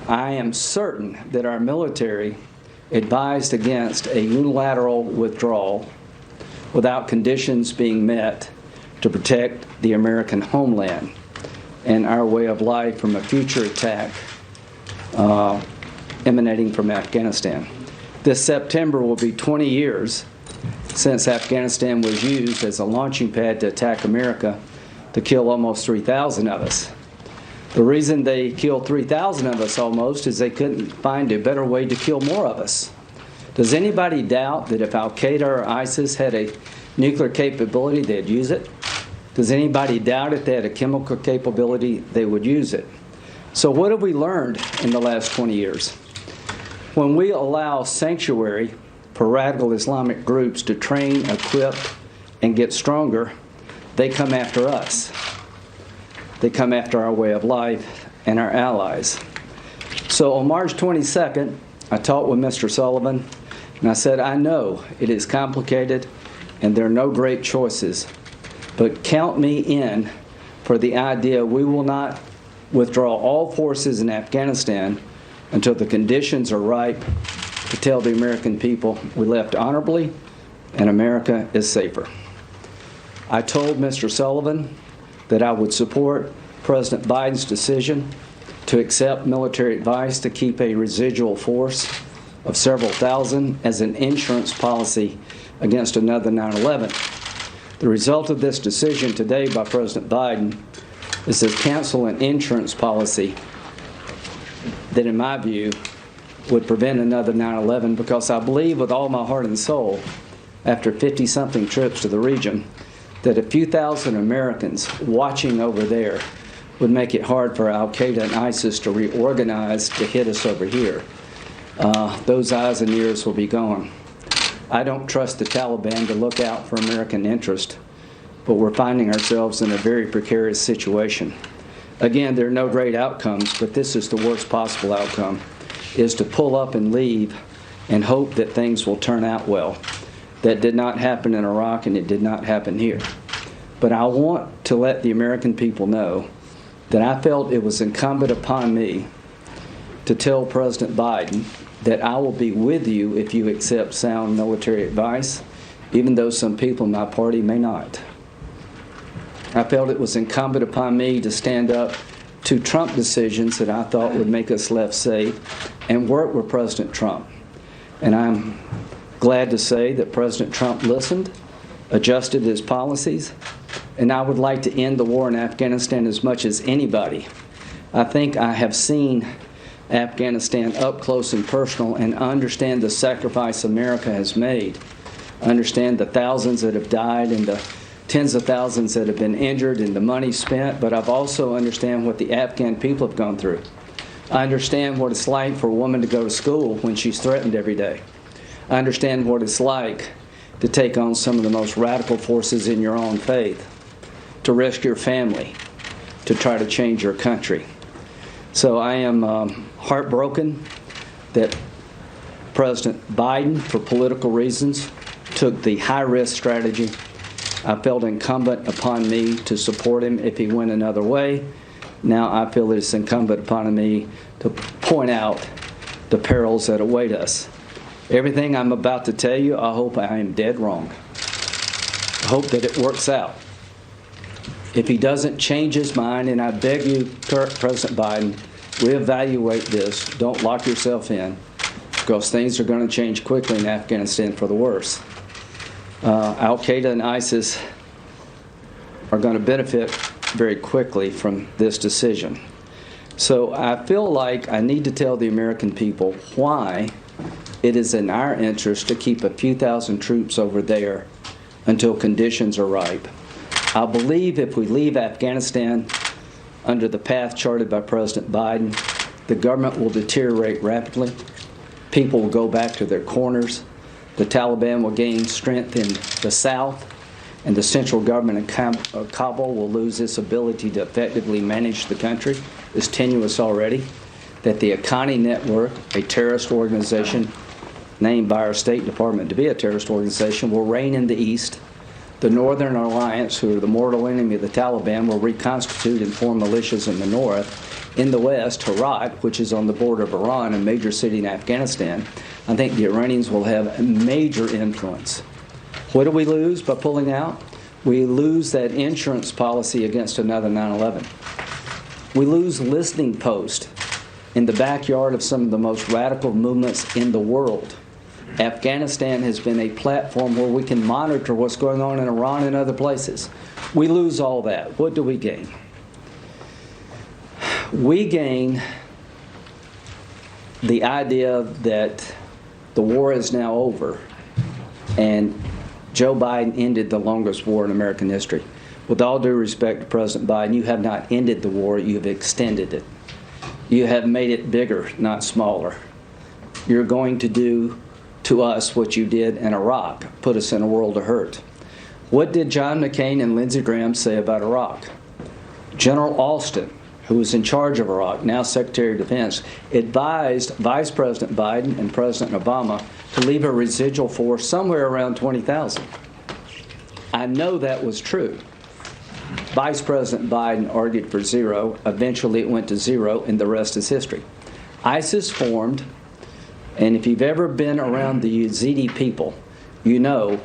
I am certain that our military advised against a unilateral withdrawal without conditions being met to protect the American homeland and our way of life from a future attack emanating from Afghanistan. This September will be 20 years since Afghanistan was used as a launching pad to attack America to kill almost 3,000 of us. The reason they killed 3,000 of us almost is they couldn't find a better way to kill more of us. Does anybody doubt that if Al-Qaeda or ISIS had a nuclear capability, they'd use it? Does anybody doubt if they had a chemical capability, they would use it? So what have we learned in the last 20 years? When we allow sanctuary for radical Islamic groups to train, equip, and get stronger, they come after us. They come after our way of life and our allies. So on March 22nd, I talked with Mr. Sullivan, and I said, I know it is complicated and there are no great choices, but count me in for the idea we will not withdraw all forces in Afghanistan until the conditions are ripe to tell the American people we left honorably and America is safer. I told Mr. Sullivan that I would support President Biden's decision to accept military advice to keep a residual force of several thousand as an insurance policy against another 9/11. The result of this decision today by President Biden is to cancel an insurance policy that, in my view, would prevent another 9/11, because I believe with all my heart and soul, after 50-something trips to the region, that a few thousand Americans watching over there would make it hard for Al-Qaeda and ISIS to reorganize to hit us over here. Those eyes and ears will be gone. I don't trust the Taliban to look out for American interest, but we're finding ourselves in a very precarious situation. Again, there are no great outcomes, but this is the worst possible outcome, is to pull up and leave and hope that things will turn out well. That did not happen in Iraq, and it did not happen here. But I want to let the American people know that I felt it was incumbent upon me to tell President Biden that I will be with you if you accept sound military advice, even though some people in my party may not. I felt it was incumbent upon me to stand up to Trump decisions that I thought would make us less safe and work with President Trump. And I'm glad to say that President Trump listened, adjusted his policies, and I would like to end the war in Afghanistan as much as anybody. I think I have seen Afghanistan up close and personal and understand the sacrifice America has made. Understand the thousands that have died and the tens of thousands that have been injured and the money spent, but I've also understand what the Afghan people have gone through. I understand what it's like for a woman to go to school when she's threatened every day. I understand what it's like to take on some of the most radical forces in your own faith, to risk your family, to try to change your country. So I am heartbroken that President Biden, for political reasons, took the high-risk strategy. I felt incumbent upon me to support him if he went another way. Now I feel it's incumbent upon me to point out the perils that await us. Everything I'm about to tell you, I hope I am dead wrong. I hope that it works out. If he doesn't change his mind, and I beg you, President Biden, reevaluate this. Don't lock yourself in, because things are going to change quickly in Afghanistan for the worse. Al-Qaeda and ISIS are going to benefit very quickly from this decision. So I feel like I need to tell the American people why it is in our interest to keep a few thousand troops over there until conditions are ripe. I believe if we leave Afghanistan under the path charted by President Biden, the government will deteriorate rapidly. People will go back to their corners. The Taliban will gain strength in the south, and the central government in Kabul will lose its ability to effectively manage the country. It's tenuous already. That the Haqqani Network, a terrorist organization named by our State Department to be a terrorist organization, will reign in the east. The Northern Alliance, who are the mortal enemy of the Taliban, will reconstitute and form militias in the north. in the west, Herat, which is on the border of Iran, a major city in Afghanistan, I think the Iranians will have a major influence. What do we lose by pulling out? We lose that insurance policy against another 9/11. We lose listening posts in the backyard of some of the most radical movements in the world. Afghanistan has been a platform where we can monitor what's going on in Iran and other places. We lose all that. What do we gain? We gain the idea that the war is now over and Joe Biden ended the longest war in American history. With all due respect to President Biden, you have not ended the war, you have extended it. You have made it bigger, not smaller. You're going to do to us what you did in Iraq, put us in a world of hurt. What did John McCain and Lindsey Graham say about Iraq? General Alston, who was in charge of Iraq, now Secretary of Defense, advised Vice President Biden and President Obama to leave a residual force somewhere around 20,000. I know that was true. Vice President Biden argued for zero. Eventually it went to zero, and the rest is history. ISIS formed, and if you've ever been around the Yazidi people, you know